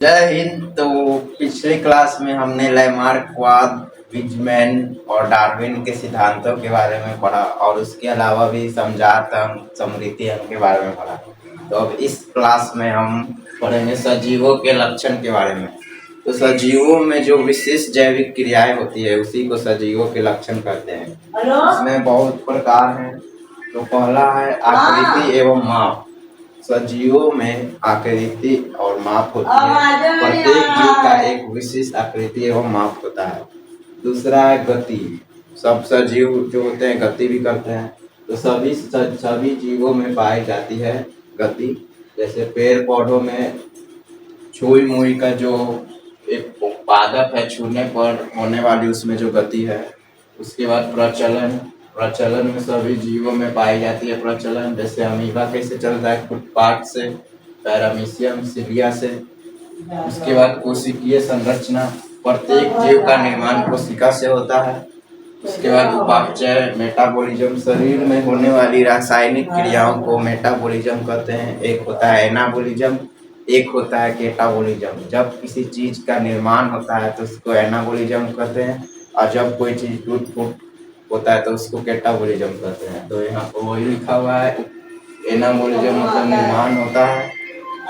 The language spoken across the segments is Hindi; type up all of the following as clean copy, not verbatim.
जय हिंद। तो पिछले क्लास में हमने लैमार्कवाद, विजमैन और डार्विन के सिद्धांतों के बारे में पढ़ा और उसके अलावा भी समजात अंग, समृद्धि अंग के बारे में पढ़ा। तो अब इस क्लास में हम पढ़ेंगे सजीवों के लक्षण के बारे में। तो सजीवों में जो विशेष जैविक क्रियाएं होती है उसी को सजीवों के लक्षण कहते हैं। इसमें बहुत प्रकार हैं। तो पहला है आकृति एवं माप। सजीवों में आकृति और माप होती है। प्रत्येक जीव का एक विशिष्ट आकृति एवं माप होता है। दूसरा है गति। सब सजीव जो होते हैं गति भी करते हैं। तो सभी जीवों में पाई जाती है गति। जैसे पेड़ पौधों में छुई मुई का जो एक पादप है, छूने पर होने वाली उसमें जो गति है। उसके बाद प्रचलन में सभी जीवों में पाई जाती है प्रचलन। जैसे अमीबा कैसे चलता है, फुटपाथ से, पैरामीशियम सिलिया से। उसके बाद कोशिकीय संरचना। प्रत्येक जीव का निर्माण कोशिका से होता है। उसके बाद उपापचय, मेटाबॉलिज्म। शरीर में होने वाली रासायनिक क्रियाओं को मेटाबॉलिज्म कहते हैं। एक होता है एनाबॉलिज्म, एक होता है केटाबॉलिज्म। जब किसी चीज का निर्माण होता है तो उसको एनाबॉलिज्म कहते हैं, और जब कोई चीज टूट फूट होता है तो उसको केटाबॉलिज्म कहते हैं। तो यहाँ पर वही लिखा हुआ है, एनाबॉलिज्म मतलब निर्माण होता है,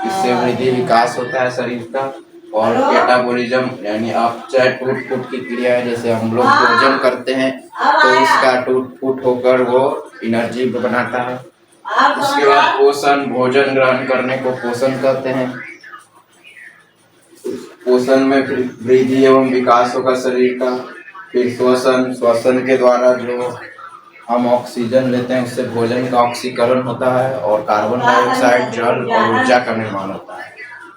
इससे वृद्धि विकास होता है शरीर का। और केटाबॉलिज्म यानी अपचय, टूट फूट की क्रिया है। जैसे हम लोग भोजन करते हैं तो उसका टूट फूट होकर वो एनर्जी बनाता है। उसके बाद पोषण, भोजन ग्रहण करने को पोषण कहते हैं। पोषण में वृद्धि एवं विकास होगा शरीर का। फिर श्वसन के द्वारा जो हम ऑक्सीजन लेते हैं उससे भोजन का ऑक्सीकरण होता है और कार्बन डाइऑक्साइड, जल और ऊर्जा का निर्माण होता है।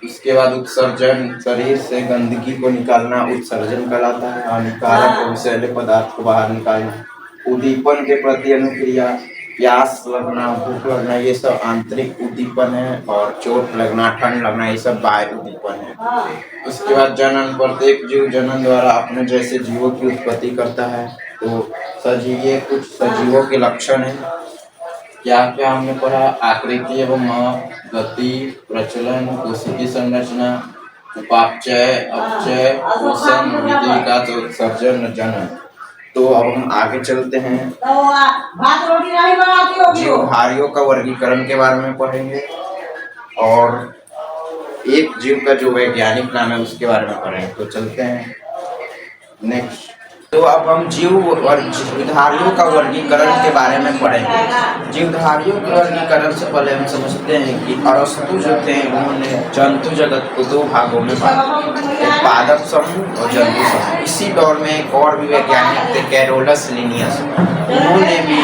उसके बाद उत्सर्जन, शरीर से गंदगी को निकालना उत्सर्जन कहलाता है। हानिकारक और विषैले पदार्थ को बाहर निकालना। उद्दीपन के प्रति अनुक्रिया, प्यास लगना, भूख लगना, ये सब आंतरिक उद्दीपन है। और चोट लगना, ठंड लगना, ये सब बाह्य उद्दीपन है। उसके बाद जनन। प्रत्येक जीव जनन द्वारा अपने जैसे जीवों की उत्पत्ति करता है। तो ये कुछ सजीवों के लक्षण हैं। क्या क्या हमने पढ़ा? आकृति एवं माप, गति, प्रचलन, कोशिकीय संरचना, उपापचय, अपचय, पोषण, वृद्धि विकास, उत्सर्जन, जनन। तो अब हम आगे चलते हैं। जीवधारियों का वर्गीकरण के बारे में पढ़ेंगे और एक जीव का जो वैज्ञानिक नाम है उसके बारे में पढ़ेंगे। तो चलते हैं नेक्स्ट। तो अब हम जीवधारियों का वर्गीकरण के बारे में पढ़ेंगे। जीवधारियों के वर्गीकरण से पहले हम समझते हैं कि अरस्तु जो थे उन्होंने जंतु जगत को दो भागों में बांटा, एक पादप समूह और जंतु समूह। इसी दौर में एक और भी वैज्ञानिक थे, कैरोलस लिनियस। उन्होंने भी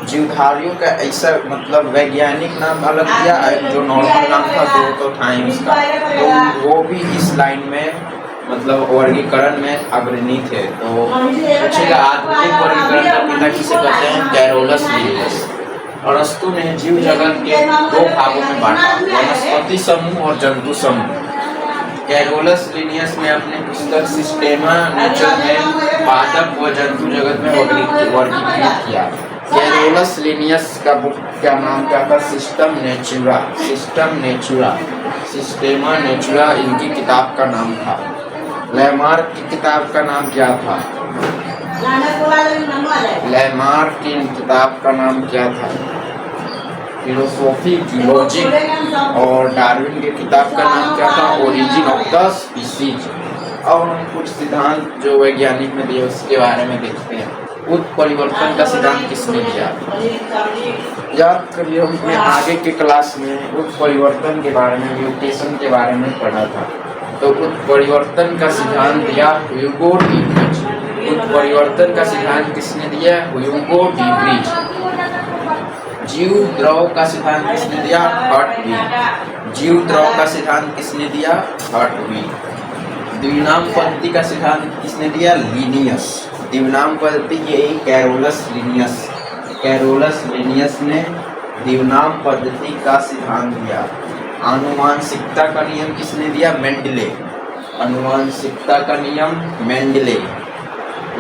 जीवधारियों का ऐसा मतलब वैज्ञानिक नाम अलग दिया, जो नॉर्मल नाम था दो टाइम्स का। तो वो भी इस लाइन में मतलब वर्गीकरण में अग्रणी थे। तो पूछेगा आधुनिक वर्गीकरण का पिता किसे कहते हैं? Carolus Linnaeus. अरस्तु ने जीव जगत के दो भागों में बांटा, वनस्पति समूह और जंतु समूह। कैरोलस लिनियस ने अपनी पुस्तक सिस्टेमा नेचर में पादप व जंतु जगत में वर्गीकृत किया। कैरोलस लिनियस का बुक का नाम क्या था? सिस्टम नेचुरा, सिस्टेमा नेचुरा इनकी किताब का नाम था। लैमार्क की किताब का नाम क्या था? लैमार्क की किताब का नाम क्या था? Philosophy geologic. और डार्विन की किताब का नाम क्या था? Origin of the species. अब हम कुछ सिद्धांत जो वैज्ञानिक ने दिए उसके बारे में देखते हैं। उत्परिवर्तन का सिद्धांत किसने दिया? याद करिए, हमने आगे के क्लास में उत्परिवर्तन के बारे में, म्यूटेशन के बारे में पढ़ा था। तो उत्परिवर्तन का सिद्धांत दिया ह्यूगो डी ब्रिज। उत्परिवर्तन का सिद्धांत किसने दिया? Hugo de bridge. जीव द्रव का सिद्धांत किसने दिया? हर्टविग। जीव द्रव का सिद्धांत किसने दिया? हर्टविग। द्विनाम पद्धति का सिद्धांत किसने दिया? लिनियस। द्विनाम पद्धति यही कैरोलस लिनियस। कैरोलस लिनियस ने द्विनाम पद्धति का सिद्धांत दिया। आनुवांशिकता का नियम किसने दिया? मेंडले। आनुवांशिकता का नियम मेंडले।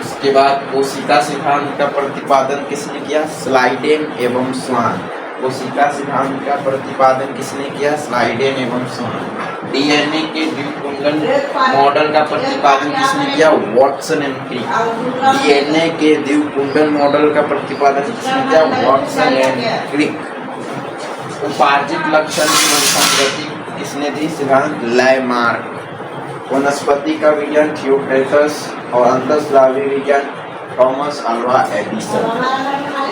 उसके बाद कोशिका सिद्धांत का प्रतिपादन किसने किया? स्लाइडेन एवं स्वान। कोशिका सिद्धांत का प्रतिपादन किसने किया? स्लाइडेन एवं स्वान। डीएनए के द्विगुण मॉडल का प्रतिपादन किसने किया? Watson and Crick. डीएनए के द्विकुंडल मॉडल का प्रतिपादन किसने किया? Watson and Crick. उपार्जित लक्षण की संगति किसने दी? सिद्धांत लैमार्क। वनस्पति का विज्ञान थियोक्रेटस और अंतःस्रावी विज्ञान थॉमस अल्वा एडिसन।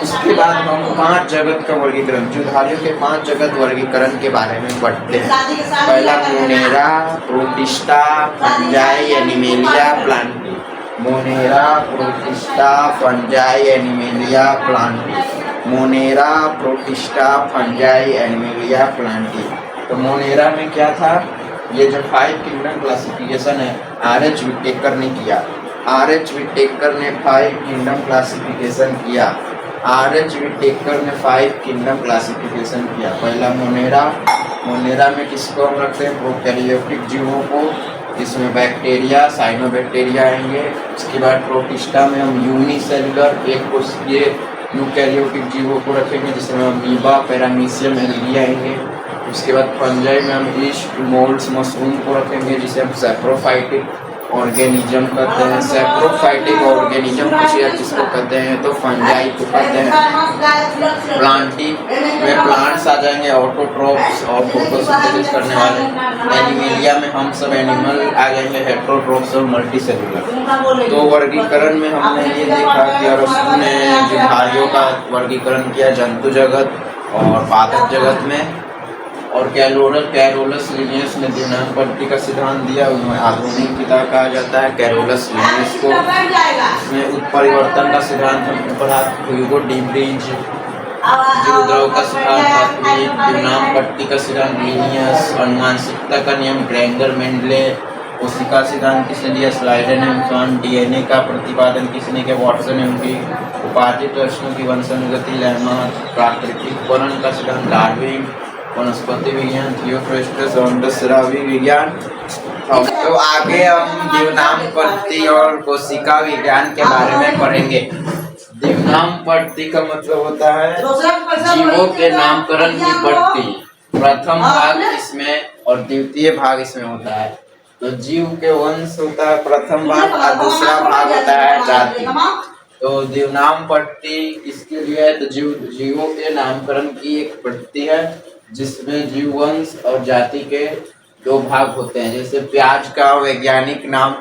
उसके बाद हम 5 जगत का वर्गीकरण, जीवधारियों के 5 जगत वर्गीकरण के बारे में पढ़ते हैं। पहला Monera, protista, fungi, animalia, Plantae. Monera, protista, fungi, animalia, Plantae. Monera, protista, fungi, animalia, Plantae. तो मोनेरा में क्या था? ये जो 5 किंगडम क्लासिफिकेशन है, आर.एच. विटेकर ने किया। आर.एच. विटेकर ने 5 किंगडम क्लासिफिकेशन किया। आर.एच. विटेकर ने 5 किंगडम क्लासिफिकेशन किया। पहला मोनेरा। मोनेरा में किसको हम रखते हैं? प्रोकैरियोटिक जीवों को, जिसमें बैक्टीरिया, साइनोबैक्टीरिया आएंगे। उसके बाद प्रोटिस्टा में हम यूनिसेलुलर एक कोशिकीय यूकैरियोटिक जीवों को रखेंगे, जिसमें अमीबा, पैरामीशियम, एल्गी आएंगे। उसके बाद फंजाई में हम ईस्ट, मोल्ड्स, मशरूम को रखेंगे, जिसे हम सैप्रोफाइटिक ऑर्गेनिज्म कहते हैं। सैप्रोफाइटिक ऑर्गेनिज्म किसको कहते हैं? तो फंजाई को कहते हैं। प्लांटी में प्लांट्स आ जाएंगे, ऑटोट्रोफ्स और फोटोसिंथेसिस करने वाले। एनिमेलिया में हम सब एनिमल आ जाएंगे, हेटेरोट्रोफ्स और मल्टीसेलुलर। तो वर्गीकरण में हमने ये देखा कि अरस्तु ने जीवधारियों का वर्गीकरण किया जंतु जगत और पादप जगत में, और कैरोलस लिनियस ने द्विनाम पद्धति का सिद्धांत दिया। उन्हें आधुनिक पिता कहा जाता है, कैरोलस लिनियस को। इसमें उत्परिवर्तन का सिद्धांत हमने पढ़ा, ह्यूगो डी ब्रिज। जीवद्रव का सिद्धांत द्विनाम पद्धति का सिद्धांत लिनियस। अनुवांशिकता का नियम ग्रेंगर मेंडले। कोशिका सिद्धांत किसने दिया? स्लाइडन एंड। डीएनए का प्रतिपादन किसने किया? Watson and Crick. उपार्जित लक्षणों की वंशानुगति लैमार्क। प्राकृतिक वर्णन का सिद्धांत डार्विन। वनस्पति विज्ञान थियोक्रेटस और अंतःस्रावी विज्ञान। तो आगे हम द्विनाम पद्धति और कोशिका विज्ञान के बारे में पढ़ेंगे। द्विनाम पद्धति का मतलब होता है जीवों के नामकरण की पद्धति। प्रथम भाग इसमें और द्वितीय भाग इसमें होता है। तो जीव के वंश होता है प्रथम भाग, और दूसरा भाग होता है जाति। तो द्विनाम पद्धति किसके लिए है? तो जीवों के नामकरण की एक पद्धति है, जिसमें जीव वंश और जाति के 2 भाग होते हैं। जैसे प्याज का वैज्ञानिक नाम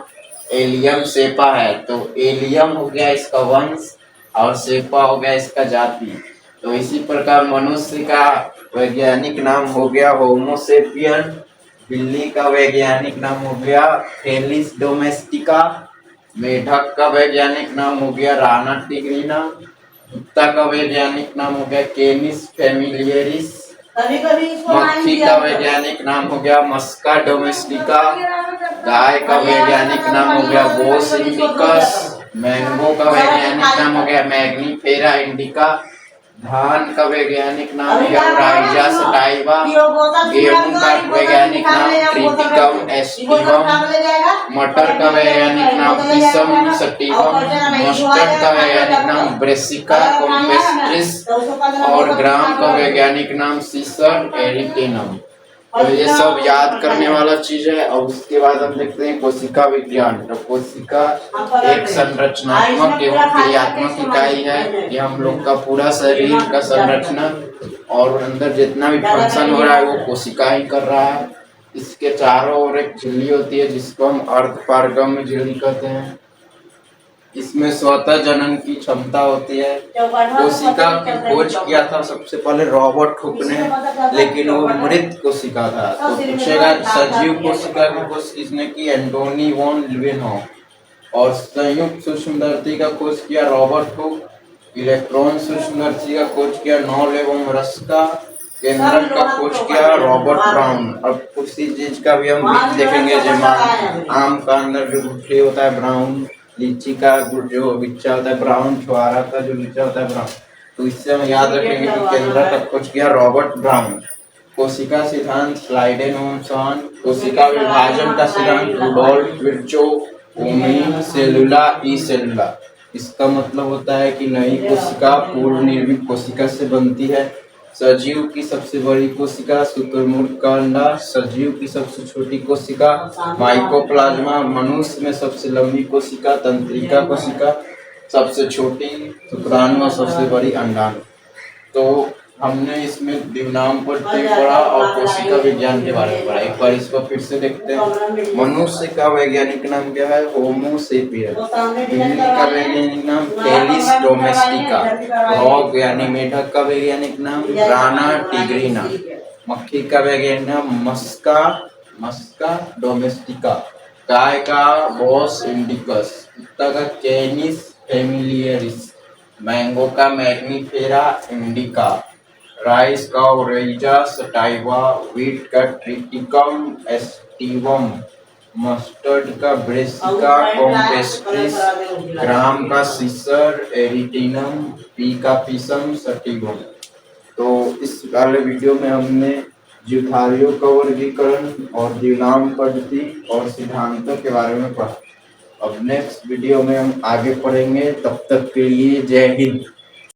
एलियम सेपा है, तो एलियम हो गया इसका वंश और सेपा हो गया इसका जाति। तो इसी प्रकार मनुष्य का वैज्ञानिक नाम हो गया होमोसेपियन। बिल्ली का वैज्ञानिक नाम हो गया फेलिस डोमेस्टिका। मेढक का वैज्ञानिक नाम हो गया राना टिग्रिना। कुत्ता का वैज्ञानिक नाम हो गया केनिस फेमिलियरिस। मक्खी का वैज्ञानिक नाम हो गया मस्का डोमेस्टिका। गाय का वैज्ञानिक नाम हो गया बोस इंडिकस। मैंगो का वैज्ञानिक नाम हो गया मैग्नीफेरा इंडिका। धान का वैज्ञानिक नाम हो गया राइजा सटाइवा। गेहूं का वैज्ञानिक नाम ट्रिटिकम एस्टिवम। मटर का वैज्ञानिक नाम पिसम सटिवम। मस्टर्ड का वैज्ञानिक नाम ब्रेसिका कॉम्पेस्ट्रिस। और ग्राम का वैज्ञानिक नाम सीसर एरिटेनम। तो ये सब याद करने वाला चीज है। और उसके बाद हम देखते हैं कोशिका विज्ञान। तो कोशिका एक संरचनात्मक एवं क्रियात्मक इकाई है। ये हम लोग का पूरा शरीर का संरचना और अंदर जितना भी फंक्शन हो रहा है वो कोशिका ही कर रहा है। इसके चारों ओर एक झिल्ली होती है, जिसको हम अर्धपारगम्य झिल्ली कहते हैं। इसमें स्वतः जनन की क्षमता होती है। कोशिका की खोज किया था सबसे पहले रॉबर्ट हुक ने, लेकिन वो मृत कोशिका था। तो पूछेगा सजीव कोशिका की खोज किसने की? Antonie van Leeuwenhoek. और संयुक्त सूक्ष्मदर्शी का खोज किया रॉबर्ट हुक। इलेक्ट्रॉन सूक्ष्मदर्शी का खोज किया नॉल एवं रस्का। केंद्रक का खोज किया रॉबर्ट ब्राउन। अब उसी चीज का भी हम बीज देखेंगे, जैसे आम का अंदर जो गुठली होता है ब्राउन, लीची का जो बिच्चा होता है ब्राउन, छुआरा का जो बिच्चा होता है ब्राउन। तो इससे हम याद रखेंगे कि केंद्रक का खोज किया रॉबर्ट ब्राउन। कोशिका सिद्धांत स्लाइडेनसन। कोशिका विभाजन का सिद्धांत रुडोल्फ विर्चोव। ओमी सेलुला ई सेलुला। इसका मतलब होता है कि नई कोशिका पूर्व निर्मित कोशिका से बनती है। सजीव की सबसे बड़ी कोशिका शुतुरमुर्ग का अंडा, सजीव की सबसे छोटी कोशिका माइकोप्लाज्मा, मनुष्य में सबसे लंबी कोशिका तंत्रिका कोशिका, सबसे छोटी शुक्राणु और सबसे बड़ी अंडाणु। तो हमने इसमें दिवनाम पर पढ़ा और कोशिका विज्ञान के बारे में पढ़ा। एक बार इसको फिर से देखते हैं। मनुष्य का वैज्ञानिक नाम क्या है? होमो सेपियन। बिल्ली का वैज्ञानिक नाम फेलिस डोमेस्टिका। डॉग यानी मेढक का वैज्ञानिक नाम राना टिग्रिना। मक्खी का वैज्ञानिक नाम मस्का डोमेस्टिका। गाय का बॉस इंडिकस। कुत्ता का कैनिस फेमिलियरिस। मैंगो का मैग्निफेरा इंडिका। राइस का ओरेजा सटाइवा, व्हीट का ट्रिटिकम एस्टिवम, मस्टर्ड का ब्रेसिका कॉम्पेस्ट्रिस, ग्राम का सीसर एरिटिनम, पी का पीसम सटिवम। तो इस वाले वीडियो में हमने जीवधारियों का वर्गीकरण और दिवनाम पद्धति और सिद्धांतों के बारे में पढ़ा। अब नेक्स्ट वीडियो में हम आगे पढ़ेंगे। तब तक के लिए जय हिंद।